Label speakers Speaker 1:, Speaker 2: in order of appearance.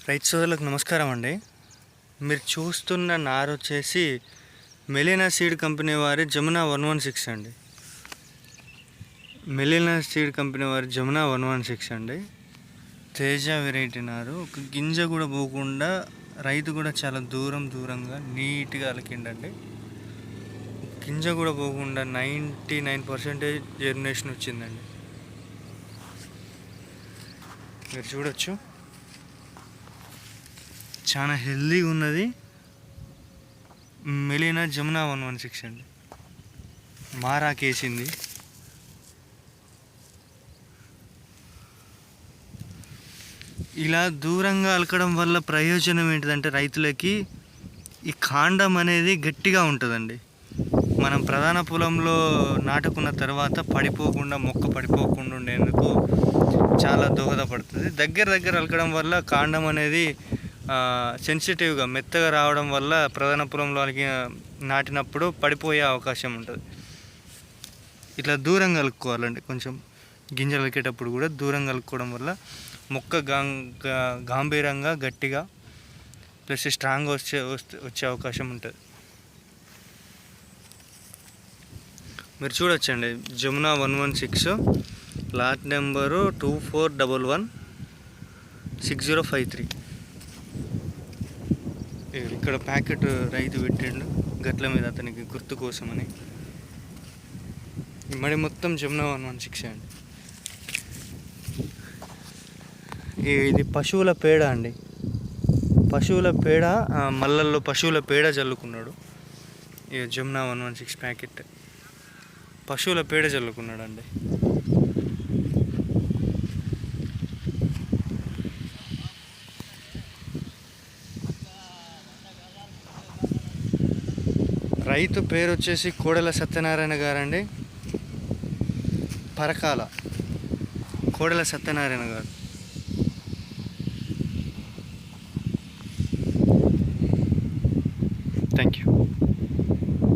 Speaker 1: రైతు సోదరులకు నమస్కారం అండి. మీరు చూస్తున్న నారు వచ్చేసి మెలీనా సీడ్ కంపెనీ వారి జమునా 116 అండి. మెలీనా సీడ్ కంపెనీ వారి జమునా 116 అండి. తేజ వెరైటీ నారు. ఒక గింజ కూడా పోకుండా రైతు కూడా చాలా దూరంగా నీట్గా అలికిండండి. గింజ కూడా పోకుండా 99% జర్మినేషన్ వచ్చిందండి. మీరు చూడొచ్చు, చాలా హెల్దీగా ఉన్నది. మెలీనా జమునా 116 అండి. మారాకేసింది. ఇలా దూరంగా అలకడం వల్ల ప్రయోజనం ఏంటిదంటే రైతులకి ఈ కాండం అనేది గట్టిగా ఉంటుందండి. మనం ప్రధాన పొలంలో నాటుకున్న తర్వాత మొక్క పడిపోకుండా ఉండేందుకు చాలా దోహదపడుతుంది. దగ్గర అలకడం వల్ల కాండం అనేది సెన్సిటివ్గా మెత్తగా రావడం వల్ల ప్రధాన పొలంలో నాటినప్పుడు పడిపోయే అవకాశం ఉంటుంది. ఇట్లా దూరంగా కలుపుకోవాలండి. కొంచెం గింజలు అలికేటప్పుడు కూడా దూరంగా కలుపుకోవడం వల్ల మొక్క గాంభీరంగా గట్టిగా ప్లస్ స్ట్రాంగ్గా వచ్చే అవకాశం ఉంటుంది. మీరు చూడొచ్చండి, జమునా 116 లాట్ నెంబరు 24116053. ఇక్కడ ప్యాకెట్ రైతు పెట్టిండు గట్ల మీద అతనికి గుర్తు కోసమని. మడి మొత్తం జమునా 116 అండి. ఇది పశువుల పేడ అండి. పశువుల పేడ, మల్లల్లో పశువుల పేడ చల్లుకున్నాడు. ఈ జమునా 116 ప్యాకెట్ పశువుల పేడ చల్లుకున్నాడు అండి. రైతు పేరు వచ్చేసి కోడెల సత్యనారాయణ గారండి. పరకాల కోడెల సత్యనారాయణ గారు.